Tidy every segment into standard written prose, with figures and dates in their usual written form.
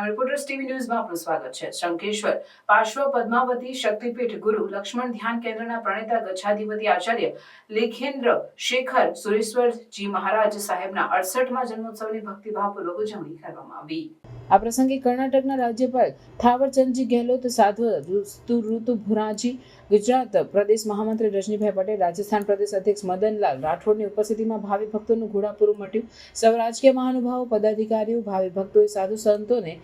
Crime reporters TV ન્યૂઝમાં આપનું સ્વાગત છે। શંખેશ્વર પાર્શ્વ પદ્માવતી શક્તિપીઠ ગુરુ લક્ષ્મણ ધ્યાન કેન્દ્રના પ્રણેતા ગચ્છાધિપતિ આચાર્ય લેખેન્દ્ર શેખર સુરેશ્વરજી મહારાજ સાહેબના 68મા જન્મોત્સવની ભક્તિભાવપૂર્વક ઉજવણી કરવામાં આવી। આ પ્રસંગે કર્ણાટકના રાજ્યપાલ થાવરચંદજી ગેહલોત, સાધ્વ ઋતુભુરાજી, ગુજરાત પ્રદેશ મહામંત્રી રજનીભાઈ પટેલ, રાજસ્થાન પ્રદેશ અધ્યક્ષ મદનલાલ રાઠોડની ઉપસ્થિતિમાં ભાવિ ભક્તોનું ઘોડાપૂરું મટ્યું। સૌ રાજકીય મહાનુભાવો, પદાધિકારીઓ, ભાવિ ભક્તોએ સાધુ સંતોને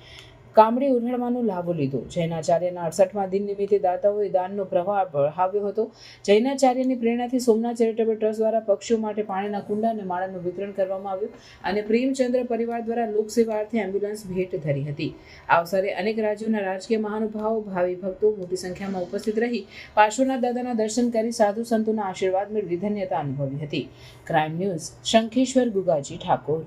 કામડી ઉઠાડવાનો લાભો લીધો। જૈનાચાર્યના 68મા દિન નિમિત્તે દાતાઓએ દાનનો પ્રવાહ બઢાવ્યો હતો। જૈનાચાર્યની પ્રેરણાથી સોમનાથ ચેરિટેબલ ટ્રસ્ટ દ્વારા પક્ષીઓ માટે પાણીના કુંડા અને માળાનું વિતરણ કરવામાં આવ્યું અને પ્રેમચંદ્ર પરિવાર દ્વારા લોકસેવાર્થે એમ્બ્યુલન્સ ભેટ ધરી હતી। આ અવસરે અનેક રાજ્યોના રાજકીય મહાનુભાવો, ભાવિ ભક્તો મોટી સંખ્યામાં ઉપસ્થિત રહી પાર્શ્વનાથ દાદાના દર્શન કરી સાધુ સંતોના આશીર્વાદ મેળવી ધન્યતા અનુભવી હતી। Crime news Shankheshwar Gugaji Thakor.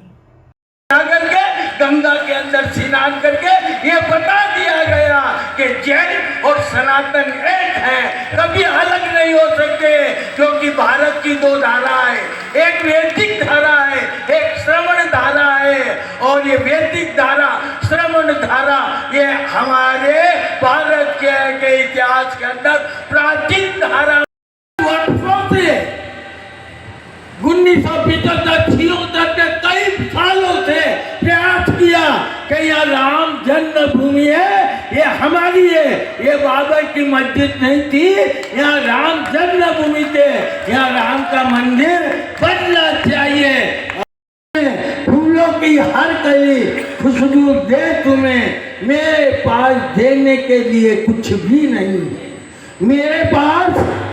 गंगा के अंदर स्नान करके ये बता दिया गया कि जैन और सनातन एक है, कभी अलग नहीं हो सकते, क्योंकि भारत की दो धारा है, एक वैदिक धारा है, एक श्रवण धारा है। और ये वैदिक धारा, श्रवण धारा, ये हमारे भारत के इतिहास के अंदर प्राचीन धारा वर्षों से 1975 के कई सालों से प्रयास किया कि यह राम जन्मभूमि है, ये हमारी है, ये बाबर की मस्जिद नहीं थी, यहाँ राम जन्मभूमि थे, यहाँ राम का मंदिर बनना चाहिए। फूलों की हर कली खुशबू दे तुम्हें, मेरे पास देने के लिए कुछ भी नहीं है, मेरे पास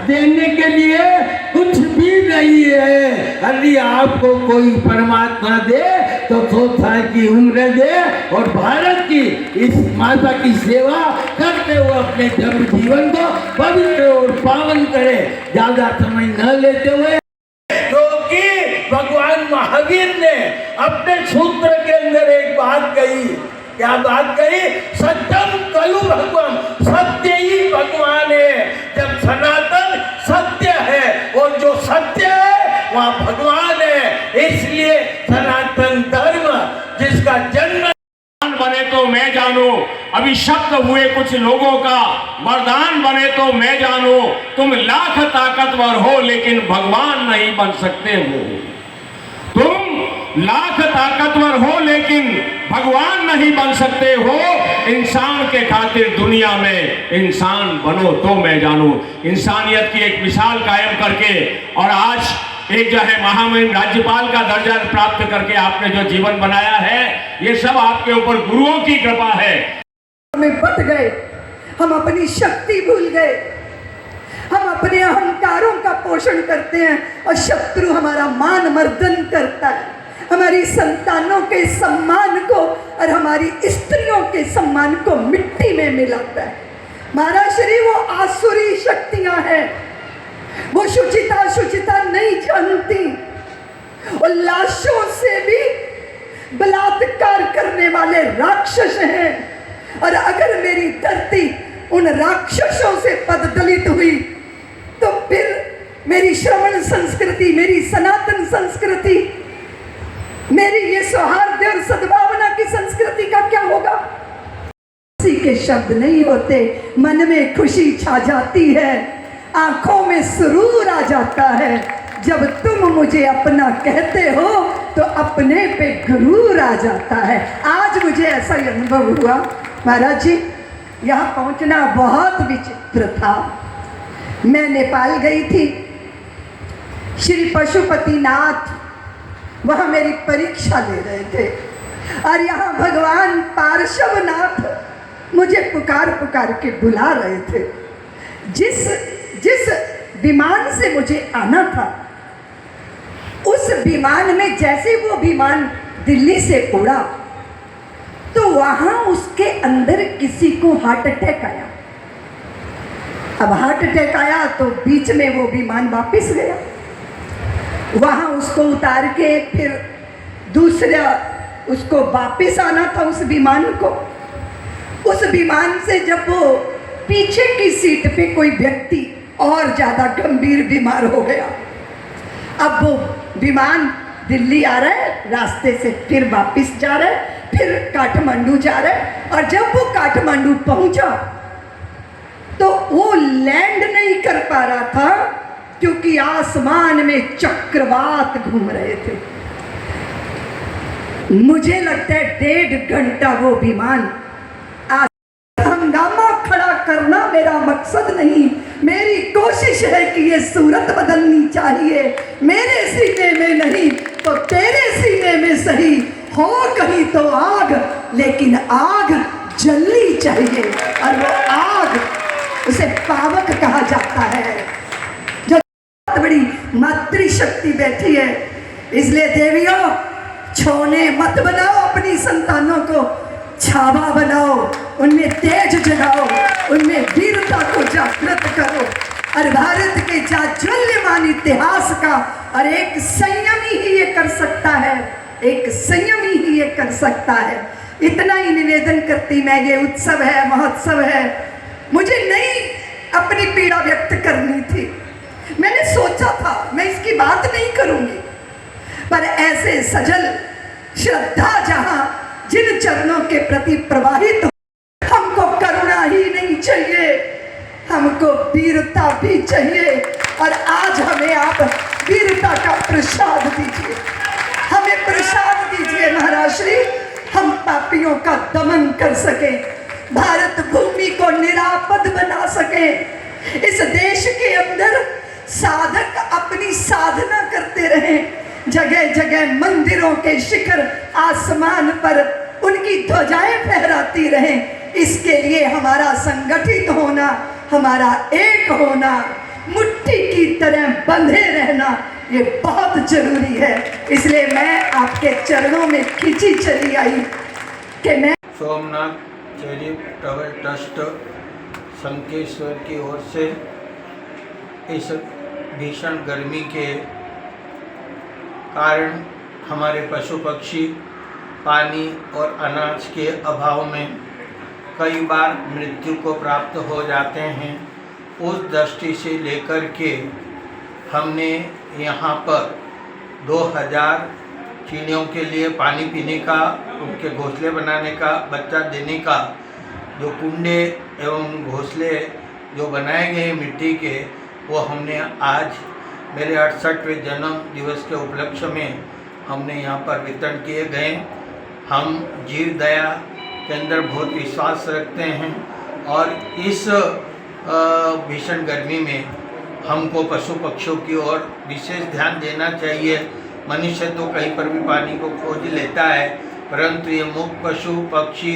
देने के लिए कुछ भी नहीं है। यदि आपको कोई परमात्मा दे तो 100 साल की उम्र दे और भारत की इस माता की सेवा करते हुए अपने जन्म जीवन को पवित्र और पावन करे, ज्यादा समय न लेते हुए। क्योंकि भगवान महावीर ने अपने सूत्र के अंदर एक बात कही, क्या बात कही? सत्यम खलु भगवान, सत्य ही भगवान है। जब सनातन सत्य है और जो सत्य है वहाँ भगवान है, इसलिए सनातन धर्म जिसका जन्म बने तो मैं जानू, अभिशप्त हुए कुछ लोगों का वरदान बने तो मैं जानू, तुम लाख ताकतवर हो लेकिन भगवान नहीं बन सकते हो। तुम लाख ताकतवर हो लेकिन भगवान नहीं बन सकते हो। इंसान के खातिर दुनिया में इंसान बनो तो मैं जानू। इंसानियत की एक मिसाल कायम करके और आज एक जो है महामहिम राज्यपाल का दर्जा प्राप्त करके आपने जो जीवन बनाया है, ये सब आपके ऊपर गुरुओं की कृपा है। हमें बट गए, हम अपनी शक्ति भूल गए, हम अपने अहंकारों का पोषण करते हैं और शत्रु हमारा मान मर्दन करता है, हमारी संतानों के सम्मान को और हमारी स्त्रियों के सम्मान को मिट्टी में मिलाता है। महाराज श्री वो आसुरी शक्तियां हैं, वो शुचिता नहीं जानती, और लाशों से भी बलात्कार करने वाले राक्षस हैं। और अगर मेरी धरती उन राक्षसों से पददलित हुई तो फिर मेरी श्रवण संस्कृति, मेरी सनातन संस्कृति, मेरी ये सौहार्द और सद्भावना की संस्कृति का क्या होगा? किसी के शब्द नहीं होते, मन में खुशी छा जाती है, आंखों में सुरूर आ जाता है। जब तुम मुझे अपना कहते हो तो अपने पे गुरूर आ जाता है। आज मुझे ऐसा ही अनुभव हुआ। महाराज जी, यहाँ पहुँचना बहुत विचित्र था। मैं नेपाल गई थी, श्री पशुपतिनाथ वहाँ मेरी परीक्षा ले रहे थे, और यहाँ भगवान पार्श्वनाथ मुझे पुकार के बुला रहे थे। जिस विमान से मुझे आना था, उस विमान में जैसे वो विमान दिल्ली से उड़ा तो वहाँ उसके अंदर किसी को हार्ट अटैक आया। अब हार्ट अटैक आया तो बीच में वो विमान वापस गया। वहाँ उसको उतार के फिर दूसरा उसको वापस आना था उस विमान को। उस विमान से जब वो पीछे की सीट पे कोई व्यक्ति और ज़्यादा गंभीर बीमार हो गया, अब वो विमान दिल्ली आ रहा है, रास्ते से फिर वापस जा रहा है, फिर काठमांडू जा रहा है। और जब वो काठमांडू पहुंचा तो वो लैंड नहीं कर पा रहा था क्योंकि आसमान में चक्रवात घूम रहे थे। मुझे लगता है 1.5 घंटा वो विमान हंगामा खड़ा करना मेरा मकसद नहीं। मेरी कोशिश है कि ये सूरत बदलनी चाहिए, मेरे सीने में नहीं तो तेरे सीने में सही हो कहीं तो आग, लेकिन आग जलनी चाहिए। और वो आग, उसे पावक कहा जाता है, जो बहुत बड़ी मातृशक्ति बैठी है। इसलिए देवियों, छोने मत बनाओ अपनी संतानों को, छावा बनाओ, उनमें तेज जगाओ, उनमें वीरता को जागृत करो। और भारत के जाज्वल्यमान इतिहास का और एक संयमी ही ये कर सकता है, एक संयमी ही ये कर सकता है। इतना ही निवेदन करती मैं, ये उत्सव है, महोत्सव है, मुझे नहीं अपनी पीड़ा व्यक्त करनी थी। मैंने सोचा था मैं इसकी बात नहीं करूंगी, पर ऐसे सजल श्रद्धा जहां जिन चरणों के प्रति प्रवाहित हो, हमको करुणा ही नहीं चाहिए, हमको वीरता भी चाहिए। और आज हमें आप वीरता का प्रसाद दीजिए, हमें प्रसाद दीजिए महाराज श्री, हम पापियों का दमन कर सके, भारत भूमि को निरापद बना सके। इस देश के अंदर साधक अपनी साधना करते रहें, जगह जगह मंदिरों के शिखर आसमान पर उनकी ध्वजाएं फहराती रहें। इसके लिए हमारा संगठित होना, हमारा एक होना, मुट्ठी की तरह बंधे रहना, ये बहुत जरूरी है। इसलिए मैं आपके चरणों में खींची चली आई कि मैं सोमनाथ चैरिटेबल ट्रस्ट शंकेश्वर की ओर से इस भीषण गर्मी के कारण हमारे पशु पक्षी पानी और अनाज के अभाव में कई बार मृत्यु को प्राप्त हो जाते हैं। उस दृष्टि से लेकर के हमने यहाँ पर 2000 चिड़ियों के लिए पानी पीने का, उनके घोंसले बनाने का, बच्चा देने का जो कुंडे एवं घोंसले जो बनाए गए मिट्टी के, वो हमने आज मेरे 68वें जन्म दिवस के उपलक्ष्य में हमने यहाँ पर वितरण किए गए। हम जीव दया के अंदर बहुत विश्वास रखते हैं और इस भीषण गर्मी में हमको पशु पक्षियों की ओर विशेष ध्यान देना चाहिए। मनुष्य तो कहीं पर भी पानी को खोज लेता है, परंतु ये मुख्य पशु पक्षी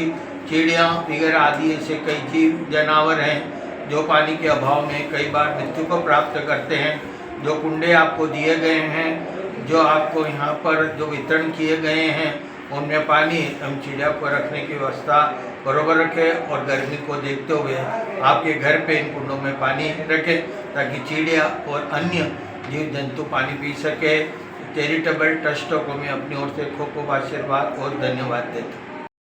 चिड़िया वगैरह आदि ऐसे कई जीव जानवर हैं जो पानी के अभाव में कई बार मृत्यु को प्राप्त करते हैं। जो कुंडे आपको दिए गए हैं, जो आपको यहाँ पर जो वितरण किए गए हैं, उनमें पानी एवं चिड़िया को रखने की व्यवस्था बरोबर रखें और गर्मी को देखते हुए आपके घर पे इन कुंडों में पानी रखें ताकि चिड़िया और अन्य जीव जंतु पानी पी सके। चैरिटेबल ट्रस्ट को मैं अपनी ओर से खूब खूब आशीर्वाद और धन्यवाद देता हूँ।